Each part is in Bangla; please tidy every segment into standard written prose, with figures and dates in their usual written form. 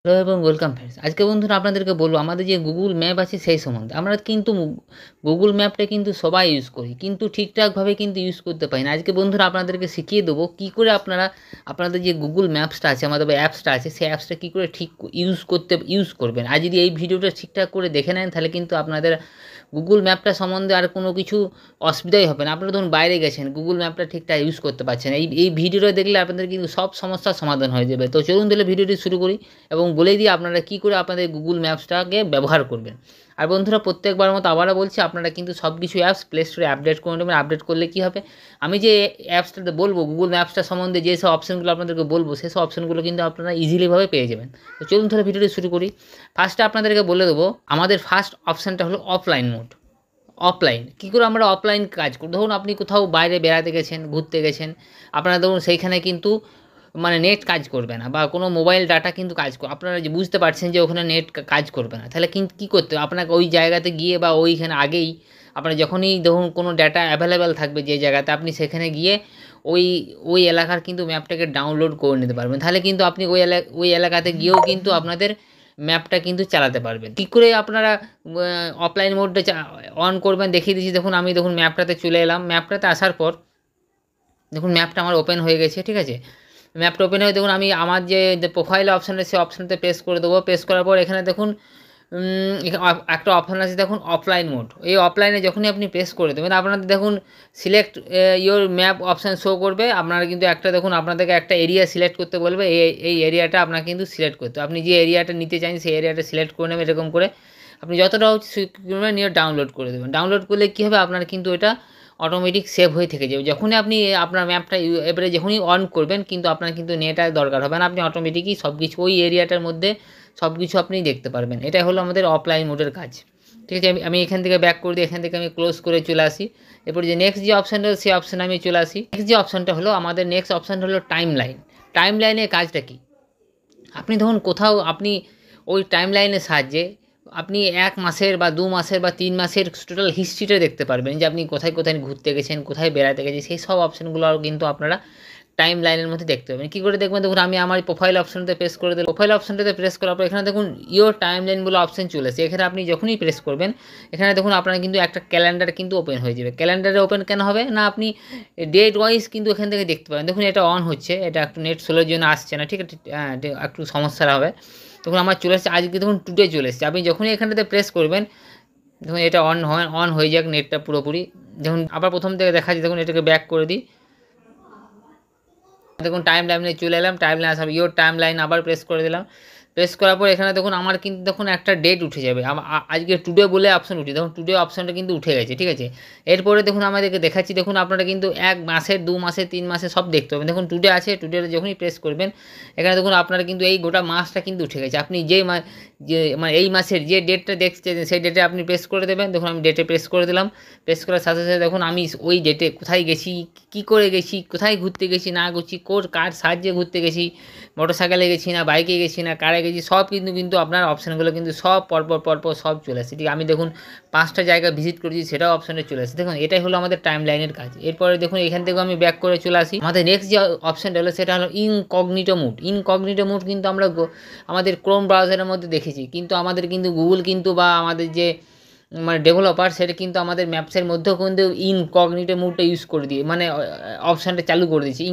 হ্যালো এবং ওয়েলকাম ফ্রেন্ডস। আজকে বন্ধুরা আপনাদেরকে বলবো আমাদের যে গুগল ম্যাপ আছে সেই সম্বন্ধে। আমরা কিন্তু গুগল ম্যাপটা কিন্তু সবাই ইউজ করি, কিন্তু ঠিকঠাকভাবে কিন্তু ইউজ করতে পারি না। আজকে বন্ধুরা আপনাদেরকে শিখিয়ে দেবো কী করে আপনারা আপনাদের যে গুগল ম্যাপসটা আছে, আমাদের অ্যাপসটা আছে, সেই অ্যাপসটা কী করে ঠিক ইউজ করবেন। আর যদি এই ভিডিওটা ঠিকঠাক করে দেখে নেন তাহলে কিন্তু আপনাদের গুগল ম্যাপটা সম্বন্ধে আর কোনো কিছু অসুবিধাই হবে না। আপনারা ধরুন বাইরে গেছেন, গুগল ম্যাপটা ঠিকঠাক ইউজ করতে পারছেন, এই ভিডিওটা দেখলে আপনাদের কিন্তু সব সমস্যার সমাধান হয়ে যাবে। তো চলুন তাহলে ভিডিওটি শুরু করি এবং বলে দিই আপনারা কী করে আপনাদের গুগল ম্যাপসটাকে ব্যবহার করবেন। আর বন্ধুরা প্রত্যেকবার মতো আবারও বলছি, আপনারা কিন্তু সব কিছু অ্যাপস প্লে স্টোরে আপডেট করে নেবেন। আপডেট করলে কী হবে, আমি যে অ্যাপসটাতে বলবো গুগল ম্যাপসটা সম্বন্ধে যেসব অপশানগুলো আপনাদেরকে বলবো, সেসব অপশানগুলো কিন্তু আপনারা ইজিলিভাবে পেয়ে যাবেন। তো চলুন তাহলে ভিডিওটি শুরু করি। ফার্স্টে আপনাদেরকে বলে দেবো, আমাদের ফার্স্ট অপশানটা হলো অফলাইন মোড। অফলাইন কী করে আমরা অফলাইন কাজ করি, ধরুন আপনি কোথাও বাইরে বেড়াতে গেছেন, ঘুরতে গেছেন, আপনারা ধরুন সেইখানে কিন্তু মানে নেট কাজ করবে না বা কোনো মোবাইল ডাটা কিন্তু আপনারা যে বুঝতে পারছেন যে ওখানে নেট কাজ করবে না, তাহলে কিন্তু কী করতে হবে, আপনাকে ওই জায়গাতে গিয়ে বা ওইখানে আগেই আপনার যখনই ধরুন কোনো ডাটা অ্যাভেলেবেল থাকবে যে জায়গাতে, আপনি সেখানে গিয়ে ওই ওই এলাকার কিন্তু ম্যাপটাকে ডাউনলোড করে নিতে পারবেন। তাহলে কিন্তু আপনি ওই এলাকাতে গিয়েও কিন্তু আপনাদের ম্যাপটা কিন্তু চালাতে পারবেন। কী করে আপনারা অফলাইন মোডটা অন করবেন দেখিয়ে দিচ্ছি। দেখুন ম্যাপটাতে চলে এলাম। ম্যাপটাতে আসার পর দেখুন ম্যাপটা আমার ওপেন হয়ে গেছে, ঠিক আছে। ম্যাপটা ওপেন হয়ে দেখুন আমি আমার যে প্রোফাইল অপশান আছে সেই অপশানতে প্রেস করে দেবো। প্রেস করার পর এখানে দেখুন একটা অপশান আছে দেখুন অফলাইন মোড। এই অফলাইনে যখনই আপনি প্রেস করে দেবেন, আপনাদের দেখুন select your map option show করবে। আপনারা কিন্তু একটা দেখুন আপনাদেরকে একটা এরিয়া সিলেক্ট করতে বলবে। এই এরিয়াটা আপনাকে কিন্তু সিলেক্ট করতে হবে। আপনি যে এরিয়াটা নিতে চান সেই এরিয়াটা সিলেক্ট করে নেবেন। এরকম করে আপনি যতটা হচ্ছে নিয়ে ডাউনলোড করে দেবেন। ডাউনলোড করলে কী হবে, আপনার কিন্তু এটা অটোমেটিক সেভ হয়ে থেকে যাবে। যখনই আপনি আপনার ম্যাপটা এবারে যখনই অন করবেন, কিন্তু আপনার কিন্তু নেট আর দরকার হবে না। আপনি অটোমেটিকই সব কিছু ওই এরিয়াটার মধ্যে সব কিছু আপনি দেখতে পারবেন। এটাই হলো আমাদের অফলাইন মোডের কাজ, ঠিক আছে। আমি এখান থেকে ব্যাক করে দিই, এখান থেকে আমি ক্লোজ করে চলে আসি। এরপর যে নেক্সট যে অপশানটা সেই অপশানে আমি চলে আসি। নেক্সট যে অপশানটা হলো আমাদের নেক্সট অপশানটা হলো টাইম লাইন। টাইম লাইনের কাজটা কী, আপনি ধরুন কোথাও আপনি ওই টাইম লাইনের সাহায্যে আপনি 1 মাসের বা 2 মাসের বা 3 মাসের টোটাল হিস্ট্রিটা দেখতে পারবেন, যে আপনি কোথায় কোথায় ঘুরতে গেছেন, কোথায় বেড়াতে গেছেন, সেই সব অপশানগুলো কিন্তু আপনারা টাইম লাইনের মধ্যে দেখতে পাবেন। কী করে দেখবেন, দেখুন আমি আমার প্রোফাইল অপশানটাতে প্রেস করে দিলাম। প্রোফাইল অপশানটাতে প্রেস করার পর এখানে দেখুন ইওর টাইম লাইন বলে অপশান চলে এসেছে। এখানে আপনি যখনই প্রেস করবেন, এখানে দেখুন আপনার কিন্তু একটা ক্যালেন্ডার কিন্তু ওপেন হয়ে যাবে। ক্যালেন্ডারে ওপেন কেন হবে না, আপনি ডেট ওয়াইজ কিন্তু এখান থেকে দেখতে পাবেন। দেখুন এটা অন হচ্ছে, এটা একটু নেট স্লোর জন্য আসছে না, ঠিক আছে, একটু সমস্যা হবে। দেখুন আমার চলে এসেছে আজকে, দেখুন টুডে চলে এসেছে। আপনি যখনই এখানটাতে প্রেস করবেন, দেখুন এটা অন হয়ে যাক নেটটা পুরোপুরি। দেখুন আবার প্রথম থেকে দেখাচ্ছি, দেখুন এটাকে ব্যাক করে দিই। দেখুন টাইম লাইনে চলে এলাম। টাইম লাইন আসার ইওর টাইম লাইন আবার প্রেস করে দিলাম। প্রেস করার পর এখানে দেখুন আমার কিন্তু দেখুন একটা ডেট উঠে যাবে। আজকে টুডে বলে অপশান উঠে, দেখুন টুডে অপশানটা কিন্তু উঠে গেছে, ঠিক আছে। এরপরে দেখুন আমাদেরকে দেখাচ্ছি, দেখুন আপনারা কিন্তু 1 মাসের, 2 মাসের, 3 মাসের সব দেখতে পাবেন। দেখুন টুডে আছে, টুডে যখনই প্রেস করবেন এখানে দেখুন আপনারা কিন্তু এই গোটা মাসটা কিন্তু উঠে গেছে। আপনি যে মানে এই মাসের যে ডেটটা দেখছেন সেই ডেটে আপনি প্রেস করে দেবেন। দেখুন আমি ডেটে প্রেস করে দিলাম। প্রেস করার সাথে সাথে দেখুন আমি ওই ডেটে কোথায় গেছি, কী করে গেছি, কোথায় ঘুরতে গেছি না গেছি, কার সাহায্যে ঘুরতে গেছি, মোটরসাইকেলে গেছি না বাইকে গেছি না কারে গেছি, সব কিন্তু আপনার অপশানগুলো কিন্তু সব পরপর সব চলে আসে। ঠিক আমি দেখুন 5টা জায়গা ভিজিট করেছি, সেটাও অপশানে চলে আসে। দেখুন এটাই হলো আমাদের টাইম লাইনের কাজ। এরপরে দেখুন এখান থেকেও আমি ব্যাক করে চলে আসি। আমাদের নেক্সট যে অপশানটা হলো সেটা হলো ইনকগনিটো মোড। ইনকগনিটো মোড কিন্তু আমরা আমাদের ক্রোম ব্রাউজারের মধ্যে দেখেছি, কিন্তু আমাদের কিন্তু গুগল কিন্তু বা আমাদের যে মানে ডেভেলপার সেটা কিন্তু আমাদের ম্যাপসের মধ্যেও কিন্তু ইনকগনিটো মোডটা ইউজ করে দিয়ে মানে অপশানটা চালু করে দিয়েছি।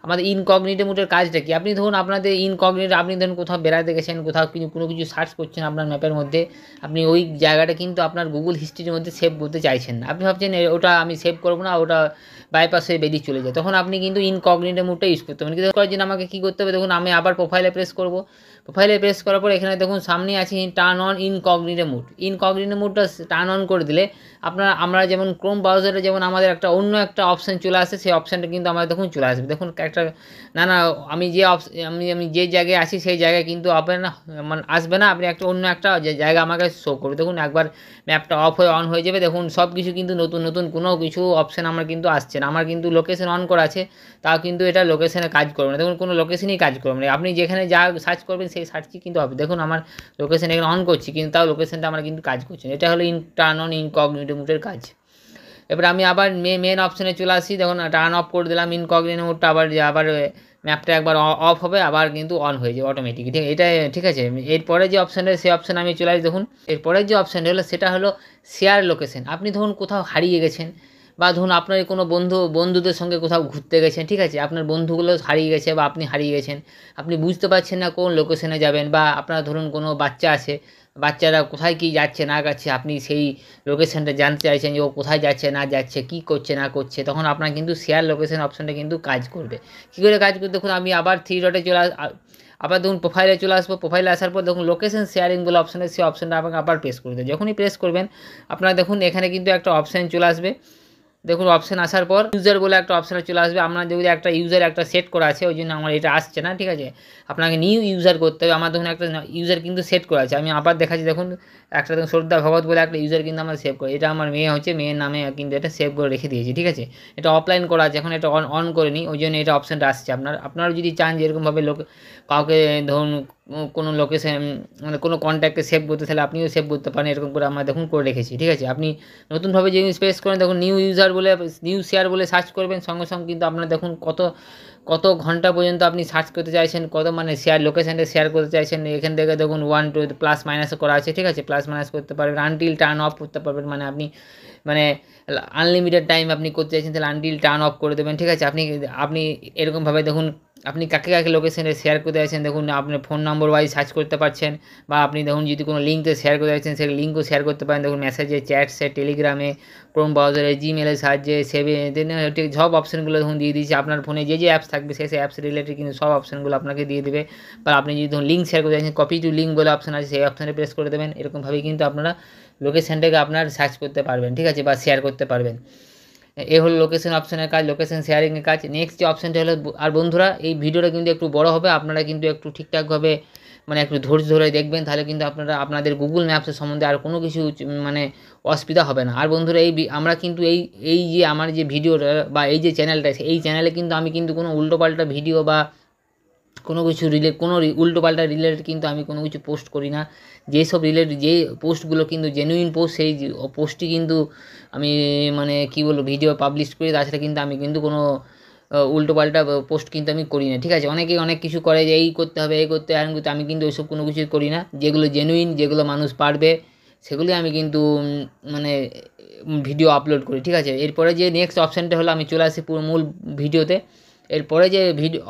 আমাদের ইনকগনিটো মোডের কাজটা কি, আপনি ধরুন আপনাদের ইনকগনিটো, আপনি ধরুন কোথাও বেড়াতে গেছেন, কোথাও কোনো কিছু সার্চ করছেন আপনার ম্যাপের মধ্যে, আপনি ওই জায়গাটা কিন্তু আপনার গুগল হিস্ট্রির মধ্যে সেভ করতে চাইছেন না। আপনি ভাবছেন ওটা আমি সেভ করবো না, ওটা বাইপাস হয়ে বেরিয়ে চলে যায়, তখন আপনি কিন্তু ইনকগনিটো মোডটা ইউজ করতে পারেন। কিন্তু করার জন্য আমাকে কী করতে হবে, দেখুন আমি আবার প্রোফাইলে প্রেস করবো। প্রোফাইলে প্রেস করার পর এখানে দেখুন সামনে আছে turn on incognito mode. Incognito মোডটা টার্ন অন করে দিলে আমরা যেমন ক্রোম ব্রাউজারে যেমন আমাদের অন্য একটা অপশান চলে আসে, সেই অপশানটা কিন্তু আমাদের দেখুন চলে আসবে। দেখুন একটা না আমি যে জায়গায় আছি সেই জায়গায় কিন্তু আপনার না মানে আসবে না, আপনি অন্য একটা জায়গা আমাকে শো করবে। দেখুন একবার ম্যাপটা অফ হয়ে অন হয়ে যাবে। দেখুন সব কিছু কিন্তু নতুন কোনো কিছু অপশান আমার কিন্তু আসছে না। আমার কিন্তু লোকেশন অন করা আছে, তাও কিন্তু এটা লোকেশনে কাজ করবে না। দেখুন কোনো লোকেশনই কাজ করবে না। আপনি যেখানে যা সার্চ করবেন সেই সার্চই কিন্তু হবে। দেখুন আমার লোকেশন এখানে অন করছি, কিন্তু তাও লোকেশনটা আমার কিন্তু কাজ করছে না। এটা হলো টার্ন অন ইনকগনিটো মোডের কাজ। এবার আমি আবার মেন অপশানে চলে আসি। দেখুন টার্ন অফ করে দিলাম ইনকগনিটো মোডটা, আবার ম্যাপটা একবার অফ হবে, আবার কিন্তু অন হয়ে যাবে অটোমেটিক। ঠিক এটা ঠিক আছে। এরপরে যে অপশানটা সেই অপশানে আমি চলে আসি। দেখুন এরপরের যে অপশানটা হলো সেটা হলো শেয়ার লোকেশন। আপনি ধরুন কোথাও হারিয়ে গেছেন, বা ধরুন আপনার কোনো বন্ধুদের সঙ্গে কোথাও ঘুরতে গেছেন, ঠিক আছে, আপনার বন্ধুগুলো হারিয়ে গেছে বা আপনি হারিয়ে গেছেন, আপনি বুঝতে পারছেন না কোন লোকেশনে যাবেন, বা আপনার ধরুন কোনো বাচ্চা আছে, বাচ্চারা কোথায় কী যাচ্ছে না যাচ্ছে, আপনি সেই লোকেশনটা জানতে চাইছেন যে ও কোথায় যাচ্ছে না যাচ্ছে, কী করছে না করছে, তখন আপনার কিন্তু শেয়ার লোকেশন অপশানটা কিন্তু কাজ করবে। কী করে কাজ করবে দেখুন, আমি আবার থ্রি ডটে আবার দেখুন প্রোফাইলে চলে আসবো। প্রোফাইলে আসার পর দেখুন লোকেশন শেয়ারিং বলে অপশানে, সেই অপশানটা আপনাকে আবার প্রেস করে দেবে। যখনই প্রেস করবেন আপনারা দেখুন এখানে কিন্তু একটা অপশান চলে আসবে। দেখুন অপশান আসার পর ইউজার বলে একটা অপশানে চলে আসবে। আপনার যদি একটা ইউজার একটা সেট করা আছে, ওই জন্য আমার এটা আসছে না, ঠিক আছে। আপনাকে নিউ ইউজার করতে হবে। আমার দেখুন একটা ইউজার কিন্তু সেট করা আছে, আমি আবার দেখাচ্ছি। দেখুন একটা দেখুন শ্রদ্ধা ভগত বলে একটা ইউজার কিন্তু আমরা সেভ করি, এটা আমার মেয়ে হচ্ছে, মেয়ের নামে কিন্তু এটা সেভ করে রেখে দিয়েছি, ঠিক আছে। এটা অফলাইন করা আছে, এখন এটা অন করে নিই, ওই জন্য এটা অপশানটা আসছে। আপনারা যদি চান যে এরকমভাবে কাউকে ধরুন কোনো লোকেশন মানে কোনো কন্ট্যাক্টে সেভ করতে, তাহলে আপনিও সেভ করতে পারেন। এরকম করে আমরা দেখুন করে রেখেছি, ঠিক আছে। আপনি নতুনভাবে যে স্পেস করেন দেখুন নিউ ইউজার বলে, নিউ শেয়ার বলে সার্চ করবেন, সঙ্গে সঙ্গে কিন্তু আপনার দেখুন কত ঘন্টা পর্যন্ত আপনি সার্চ করতে চাইছেন, কত মানে শেয়ার লোকেশানটা শেয়ার করতে চাইছেন, এখান থেকে দেখুন 1 2 প্লাস মাইনাস করা আছে, ঠিক আছে। প্লাস মাইনাস করতে পারবেন, আনটিল টার্ন অফ করতে পারবেন, মানে আপনি মানে আনলিমিটেড টাইম আপনি করতে চাইছেন তাহলে আনটিল টার্ন অফ করে দেবেন, ঠিক আছে। আপনি এরকমভাবে দেখুন আপনি কাকে কাকে লোকেশানে শেয়ার করতে চাইছেন, দেখুন আপনার ফোন নম্বর ওয়াইজ সার্চ করতে পারছেন, বা আপনি দেখুন যদি কোনো লিঙ্কে শেয়ার করতে চাইছেন সেই লিঙ্কও শেয়ার করতে পারেন। দেখুন মেসেজে, চ্যাটসে, টেলিগ্রামে, ক্রোম ব্রাউজারে, জিমেলের সাহায্যে, সেভে সব অপশানগুলো দেখুন দিয়ে দিয়েছি। আপনার ফোনে যে অ্যাপস থাকবে সেই অ্যাপস রিলেটেড কিন্তু সব অপশানগুলো আপনাকে দিয়ে দেবে। বা আপনি যদি ধরুন লিঙ্ক শেয়ার করতে চাইছেন, কপি টু লিঙ্ক বলে অপশান আছে, সেই অপশানে প্রেস করে দেবেন। এরকমভাবেই কিন্তু আপনারা লোকেশানটাকে আপনার সার্চ করতে পারবেন, ঠিক আছে, বা শেয়ার করতে পারবেন। এ হলো লোকেশন অপশানের কাজ, লোকেশন শেয়ারিংয়ের কাজ। নেক্সট যে অপশানটা হলো, আর বন্ধুরা এই ভিডিওটা কিন্তু একটু বড় হবে, আপনারা কিন্তু একটু ঠিকঠাকভাবে মানে একটু ধৈর্য ধরে দেখবেন, তাহলে কিন্তু আপনারা আপনাদের গুগল ম্যাপসের সম্বন্ধে আর কোনো কিছু মানে অসুবিধা হবে না। আর বন্ধুরা আমরা কিন্তু এই যে আমার যে ভিডিওটা বা এই যে চ্যানেলটা আছে, এই চ্যানেলে কিন্তু আমি কিন্তু কোনো উল্টোপাল্টা ভিডিও বা কোনো কিছু উল্টোপাল্টা রিলেটেড কিন্তু আমি কোনো কিছু পোস্ট করি না। যেসব রিলেটেড যে পোস্টগুলো কিন্তু জেনুইন পোস্ট, সেই পোস্টটি কিন্তু আমি মানে কী বলবো ভিডিও পাবলিশ করি। তাছাড়া কিন্তু আমি কিন্তু কোনো উল্টোপাল্টা পোস্ট কিন্তু আমি করি না, ঠিক আছে। অনেকেই অনেক কিছু করে যে এই করতে হবে, এই করতে হবে, আমি কিন্তু ওইসব কোনো কিছুই করি না। যেগুলো জেনুইন, যেগুলো মানুষ পারবে, সেগুলি আমি কিন্তু মানে ভিডিও আপলোড করি, ঠিক আছে। এরপরে যে নেক্সট অপশানটা হলো, আমি চলে আসি পুরো মূল ভিডিওতে। এরপরে যে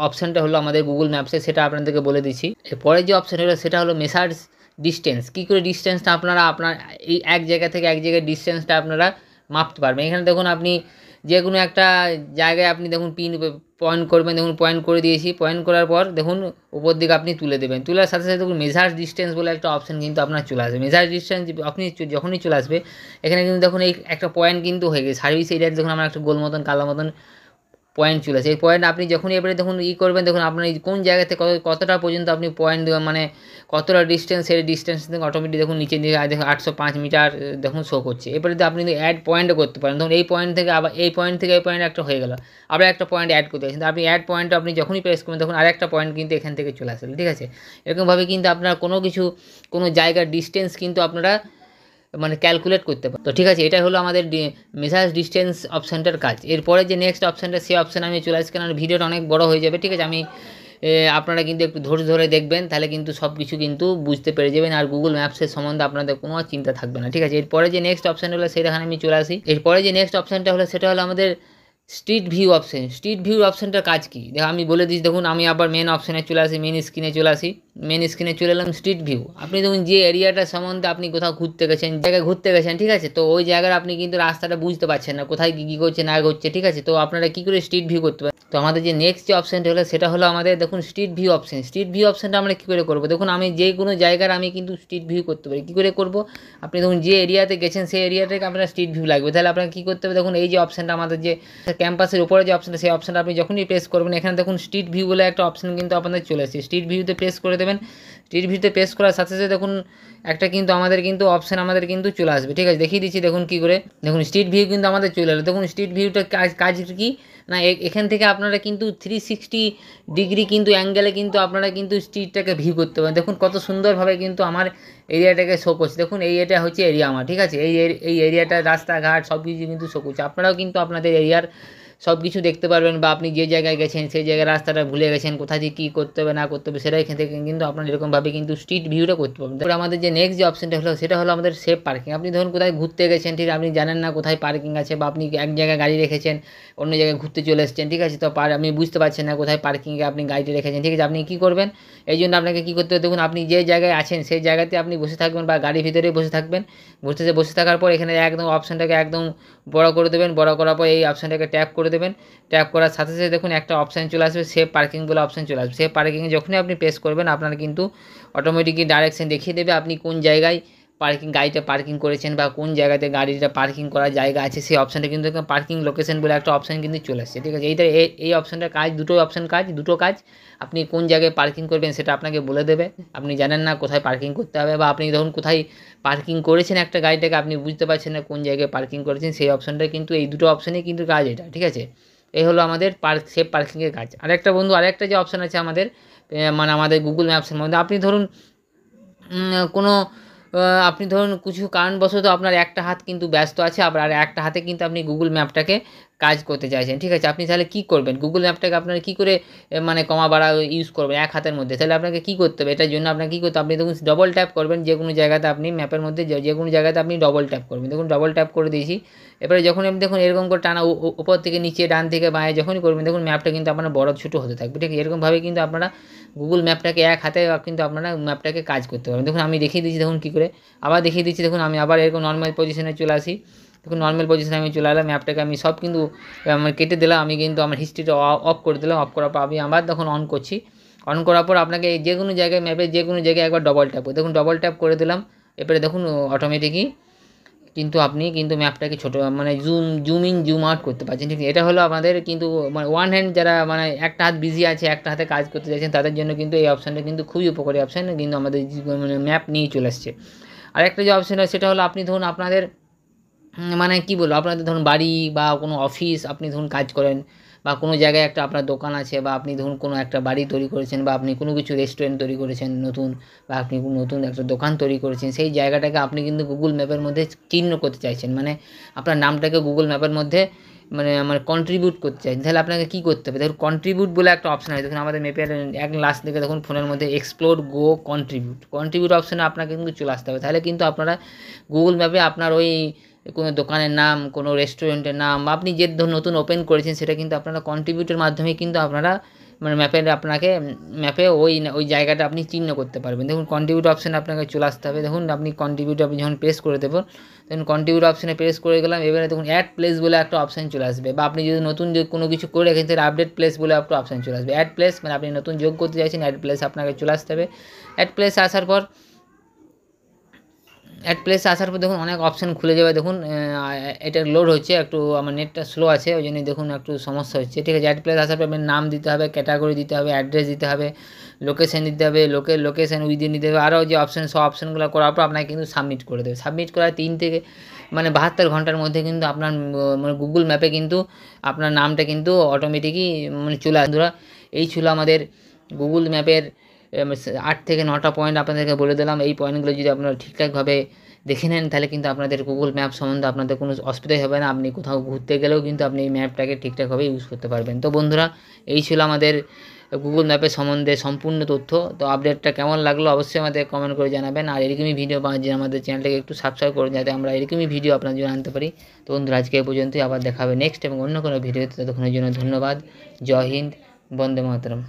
অপশানটা হলো আমাদের গুগল ম্যাপসে, সেটা আপনাদেরকে বলে দিচ্ছি। এরপরে যে অপশান হলো সেটা হলো মেসার্স ডিস্টেন্স। কী করে ডিস্টেন্সটা আপনার এই এক জায়গা থেকে এক জায়গায় ডিস্টেন্সটা আপনারা মাপতে পারবেন। এখানে দেখুন আপনি যে কোনো একটা জায়গায় আপনি দেখুন পয়েন্ট করবেন, দেখুন পয়েন্ট করে দিয়েছি। পয়েন্ট করার পর দেখুন উপর দিকে আপনি তুলে দেবেন, তোলার সাথে সাথে দেখুন মেজার ডিস্টেন্স বলে একটা অপশান কিন্তু আপনার চলে আসবে। মেজার ডিস্টেন্স আপনি যখনই চলে আসবে, এখানে কিন্তু দেখুন এই একটা পয়েন্ট কিন্তু হয়ে গেছে সার্ভিস এরিয়াতে, দেখুন আমার একটা গোল মতন কালো মতন পয়েন্ট চলে আসে। এই পয়েন্ট আপনি যখনই এবারে দেখুন করবেন, দেখুন আপনার কোন জায়গা থেকে কতটা পর্যন্ত আপনি পয়েন্ট দেবেন, মানে কতটা ডিস্টেন্স, সেই ডিস্টেন্স থেকে অটোমেটিক দেখুন নিচে দিকে দেখুন 805 মিটার দেখুন শো করছে। এবারে আপনি কিন্তু অ্যাড পয়েন্টও করতে পারেন। ধরুন এই পয়েন্ট থেকে আবার এই পয়েন্ট থেকে এই পয়েন্ট একটা হয়ে গেল, আবার একটা পয়েন্ট অ্যাড করতে চাইছেন, আপনি অ্যাড পয়েন্টটা আপনি যখনই প্রেস করবেন দেখুন আরেকটা পয়েন্ট কিন্তু এখান থেকে চলে আসবে, ঠিক আছে। এরকমভাবে কিন্তু আপনার কোনো জায়গার ডিস্টেন্স কিন্তু আপনারা মানে ক্যালকুলেট করতে পারে। তো ঠিক আছে, এটা হলো আমাদের মেজার ডিস্টেন্স অপশানটার কাজ। এরপরে যে নেক্সট অপশানটা, সেই অপশানে আমি চলে আসছি, কারণ ভিডিওটা অনেক বড় হয়ে যাবে, ঠিক আছে। আপনারা কিন্তু একটু ধৈর্য ধরে দেখবেন, তাহলে কিন্তু সব কিছু কিন্তু বুঝতে পেরে যাবেন, আর গুগল ম্যাপসের সম্বন্ধে আপনাদের কোনো চিন্তা থাকবে না, ঠিক আছে। এরপরে যে নেক্সট অপশান হলো সেখানে আমি চলে আসি। এরপরে যে নেক্সট অপশানটা হলো সেটা হলো আমাদের street view option. Street view অপশানটার কাজ কী দেখো আমি বলে দিচ্ছি। দেখুন আমি আবার মেন অপশানে চলে আসি, মেন স্ক্রিনে চলে এলাম। স্ট্রিট ভিউ আপনি দেখুন যে এরিয়াটা সম্বন্ধে আপনি কোথাও ঘুরতে গেছেন, জায়গায় ঘুরতে গেছেন, ঠিক আছে, তো ওই জায়গার আপনি কিন্তু রাস্তাটা বুঝতে পারছেন না, কোথায় কী করছে না ঘটছে, ঠিক আছে। তো আপনারা কী করে স্ট্রিট ভিউ করতে পারেন, তো আমাদের যে নেক্সট যে অপশানটা হলো সেটা হলো আমাদের দেখুন street view option. Street view অপশানটা আমরা কী করে করবো, দেখুন আমি যে কোনো জায়গার আমি কিন্তু স্ট্রিট ভিউ করতে পারি। কী করে করবো, আপনি দেখুন যে এরিয়াতে গেছেন সেই এরিয়াটাকে আপনার স্ট্রিট ভিউ লাগবে, তাহলে আপনাকে কী করতে হবে, দেখুন এই যে অপশানটা আমাদের যে ক্যাম্পাসের উপরে যে অপশানটা, সেই অপশানটা আপনি যখনই প্রেস করবেন, এখানে দেখুন স্ট্রিট ভিউ বলে একটা অপশান কিন্তু আপনাদের চলে আসছে। স্ট্রিট ভিউতে প্রেস করে দেবেন। স্ট্রিট ভিউতে প্রেস করার সাথে সাথে দেখুন একটা কিন্তু আমাদের কিন্তু অপশান আমাদের কিন্তু চলে আসবে, ঠিক আছে। দেখিয়ে দিচ্ছি দেখুন কী করে। দেখুন স্ট্রিট ভিউ কিন্তু আমাদের চলে এলো। দেখুন স্ট্রিট ভিউটা কাজ কী না, এখান থেকে আপনারা কিন্তু 360 ডিগ্রি কিন্তু অ্যাঙ্গেলে কিন্তু আপনারা কিন্তু স্ট্রিটটাকে ভিউ করতে পারেন। দেখুন কত সুন্দরভাবে কিন্তু আমার এরিয়াটাকে শো করছে। দেখুন এটা হচ্ছে এরিয়া আমার, ঠিক আছে। এই এরিয়াটা রাস্তাঘাট সব কিছু কিন্তু শো করছে। আপনারাও কিন্তু আপনাদের এরিয়ার সব কিছু দেখতে পারবেন, বা আপনি যে জায়গায় গেছেন সেই জায়গায় রাস্তাটা ভুলে গেছেন, কোথা দিয়ে কী করতে হবে না করতে হবে সেটা এখান থেকে কিন্তু আপনারা এরকমভাবে কিন্তু স্ট্রিট ভিউটা করতে পারবেন। তারপরে আমাদের যে নেক্সট যে অপশনটা হলো সেটা হলো আমাদের সেভ পার্কিং। আপনি ধরুন কোথায় ঘুরতে গেছেন, ঠিক আপনি জানেন না কোথায় পার্কিং আছে, বা আপনি এক জায়গায় গাড়ি রেখেছেন, অন্য জায়গায় ঘুরতে চলে এসেছেন, ঠিক আছে, তো আপনি বুঝতে পারছেন না কোথায় পার্কিংয়ে আপনি গাড়িটা রেখেছেন, ঠিক আছে, আপনি কী করবেন, এই জন্য আপনাকে কী করতে হবে, দেখুন আপনি যে জায়গায় আছেন সেই জায়গাতে আপনি বসে থাকবেন বা গাড়ির ভিতরেই বসে থাকবেন। বসে থাকার পর এখানে একদম অপশানটাকে একদম বড় করে দেবেন, বড় করার পর এই অপশানটাকে ট্যাপ করে দেবেন। ট্যাপ করার সাথে সাথে দেখুন একটা অপশান চলে আসবে, সেভ পার্কিং বলে অপশান চলে আসবে। সেভ পার্কিংয়ে যখনই আপনি প্রেস করবেন আপনার কিন্তু অটোমেটিকলি ডাইরেকশন দেখিয়ে দেবে আপনি কোন জায়গায় গাড়িটা পার্কিং করেছেন, বা কোন জায়গাতে গাড়িটা পার্কিং করার জায়গা আছে সেই অপশানটা কিন্তু পার্কিং লোকেশন বলে একটা অপশান কিন্তু চলে আসছে, ঠিক আছে। এই অপশানটার কাজ দুটো কাজ। আপনি কোন জায়গায় পার্কিং করবেন সেটা আপনাকে বলে দেবে। আপনি জানেন না কোথায় পার্কিং করতে হবে, বা আপনি ধরুন কোথায় পার্কিং করেছেন একটা গাড়িটাকে আপনি বুঝতে পারছেন না কোন জায়গায় পার্কিং করেছেন, সেই অপশানটা কিন্তু এই দুটো অপশানেই কিন্তু কাজ এটা, ঠিক আছে। এই হলো আমাদের সেভ পার্কিংয়ের কাজ। আরেকটা যে অপশান আছে আমাদের মানে আমাদের গুগল ম্যাপসের মধ্যে, কোনো আপনি ধরুন কিছু কারণবশত আপনার একটা হাত কিন্তু ব্যস্ত আছে, আবার আর একটা হাতে কিন্তু আপনি গুগল ম্যাপটাকে কাজ করতে চাইছেন, ঠিক আছে। আপনি তাহলে কী করবেন, গুগল ম্যাপটাকে আপনারা কী করে মানে কমা বাড়া ইউজ করবেন এক হাতের মধ্যে, তাহলে আপনাকে কী করতে হবে, এটার জন্য আপনাকে কী করতে হবে, আপনি দেখুন ডবল ট্যাপ করবেন যে কোনো জায়গাতে, আপনি ম্যাপের মধ্যে যে কোনো জায়গাতে আপনি ডবল ট্যাপ করবেন। দেখুন ডবল ট্যাপ করে দিয়েছি। এবারে যখন আপনি দেখুন এরকম করে টানা উপর থেকে নিচে ডান থেকে বাঁয়ে যখনই করবেন দেখুন ম্যাপটা কিন্তু আপনার বড় ছোটো হতে থাকবে, ঠিক আছে। এরকমভাবে কিন্তু আপনারা গুগল ম্যাপটাকে এক হাতে কিন্তু আপনারা ম্যাপটাকে কাজ করতে পারবেন। দেখুন আমি দেখিয়ে দিচ্ছি, দেখুন কী করে আবার দেখিয়ে দিচ্ছি। দেখুন আমি আবার এরকম নর্মাল পজিশনে চলে আসি। দেখুন নর্মাল পজিশনে আমি চলে এলাম, ম্যাপটাকে আমি সব কিন্তু কেটে দিলাম, আমি কিন্তু আমার হিস্ট্রিটা অফ করে দিলাম। অফ করার পর আমি আবার তখন অন করছি। অন করার পর আপনাকে যে কোনো জায়গায় ম্যাপে যে কোনো জায়গায় একবার ডবল ট্যাপ দেখুন ডবল ট্যাপ করে দিলাম। এবারে দেখুন অটোমেটিকই কিন্তু আপনি কিন্তু ম্যাপটাকে ছোটো মানে জুম ইন জুম আউট করতে পারছেন, ঠিক আছে। এটা হলো আমাদের কিন্তু মানে ওয়ান হ্যান্ড যারা মানে একটা হাত বিজি আছে একটা হাতে কাজ করতে চাইছেন তাদের জন্য কিন্তু এই অপশানটা কিন্তু খুবই উপকারী অপশান, কিন্তু আমাদের মানে ম্যাপ নিয়ে চলে আসছে। আরেকটা যে অপশান হয় সেটা হলো আপনি ধরুন আপনাদের মানে কী বলবো, আপনাদের ধরুন বাড়ি বা কোনো অফিস আপনি ধরুন কাজ করেন, বা কোনো জায়গায় একটা আপনার দোকান আছে, বা আপনি ধরুন কোনো একটা বাড়ি তৈরি করেছেন, বা আপনি কোনো কিছু রেস্টুরেন্ট তৈরি করেছেন নতুন, বা আপনি কোনো নতুন একটা দোকান তৈরি করেছেন, সেই জায়গাটাকে আপনি কিন্তু গুগল ম্যাপের মধ্যে চিহ্ন করতে চাইছেন, মানে আপনার নামটাকে গুগল ম্যাপের মধ্যে মানে আমার কন্ট্রিবিউট করতে চাইছেন। তাহলে আপনাকে কী করতে হবে, দেখুন কন্ট্রিবিউট বলে একটা অপশান আছে, দেখুন আমাদের ম্যাপের এক লাস্ট দিকে দেখুন ফোনের মধ্যে এক্সপ্লোর গো কন্ট্রিবিউট অপশানে আপনাকে কিন্তু চলে আসতে হবে। তাহলে কিন্তু আপনারা গুগল ম্যাপে আপনার ওই কোনো দোকানের নাম, কোনো রেস্টুরেন্টের নাম, বা আপনি যে নতুন ওপেন করেছেন সেটা কিন্তু আপনারা কন্ট্রিবিউটের মাধ্যমে কিন্তু আপনারা মানে ম্যাপে ওই জায়গাটা আপনি চিহ্ন করতে পারবেন। দেখুন কন্ট্রিবিউট অপশানে আপনাকে চলে আসতে হবে। দেখুন আপনি যখন প্রেস করে দেবেন, দেখুন কন্ট্রিবিউট অপশানে প্রেস করে গেলাম। এবারে দেখুন অ্যাড প্লেস বলে একটা অপশান চলে আসবে, বা আপনি যদি নতুন কোনো কিছু করে রেখেছেন তাহলে আপডেট প্লেস বলে একটা অপশান চলে আসবে। অ্যাড প্লেস মানে আপনি নতুন যোগ করতে চাইছেন, অ্যাড প্লেস আপনাকে চলে আসতে হবে। অ্যাড প্লেসে আসার পর দেখুন অনেক অপশান খুলে যাবে। দেখুন এটা লোড হচ্ছে, একটু আমার নেটটা স্লো আছে ওই জন্য দেখুন একটু সমস্যা হচ্ছে, ঠিক আছে। অ্যাড প্লেস আসার পর আপনার নাম দিতে হবে, ক্যাটাগরি দিতে হবে, অ্যাড্রেস দিতে হবে, লোকেশন দিতে হবে, লোকেশন উইদিন দিতে হবে, আরও যে সব অপশানগুলো করার পর আপনাকে কিন্তু সাবমিট করে দেবে। সাবমিট করার 3 থেকে মানে 72 ঘন্টার মধ্যে কিন্তু আপনার মানে গুগল ম্যাপে কিন্তু আপনার নামটা কিন্তু অটোমেটিকই মানে চলে আসে। বন্ধুরা এই ছিল আমাদের গুগল ম্যাপের 8 থেকে 9টা পয়েন্ট আপনাদেরকে বলে দিলাম। এই পয়েন্টগুলো যদি আপনারা ঠিকঠাকভাবে দেখে নেন তাহলে কিন্তু আপনাদের গুগল ম্যাপ সম্বন্ধে আপনাদের কোনো অসুবিধাই হবে না। আপনি কোথাও ঘুরতে গেলেও কিন্তু আপনি এই ম্যাপটাকে ঠিকঠাকভাবে ইউজ করতে পারবেন। তো বন্ধুরা এই ছিল আমাদের গুগল ম্যাপের সম্বন্ধে সম্পূর্ণ তথ্য। তো আপডেটটা কেমন লাগলো অবশ্যই আমাদের কমেন্ট করে জানাবেন, আর এরকমই ভিডিও পাওয়ার জন্য আমাদের চ্যানেলটাকে একটু সাবস্ক্রাইব করুন যাতে আমরা এরকমই ভিডিও আপনার জন্য আনতে পারি। তো বন্ধুরা আজকে এই পর্যন্তই, আবার দেখা হবে নেক্সট এবং অন্য কোনো ভিডিওতে। ততক্ষণের জন্য ধন্যবাদ। জয় হিন্দ, বন্দে মাতরম।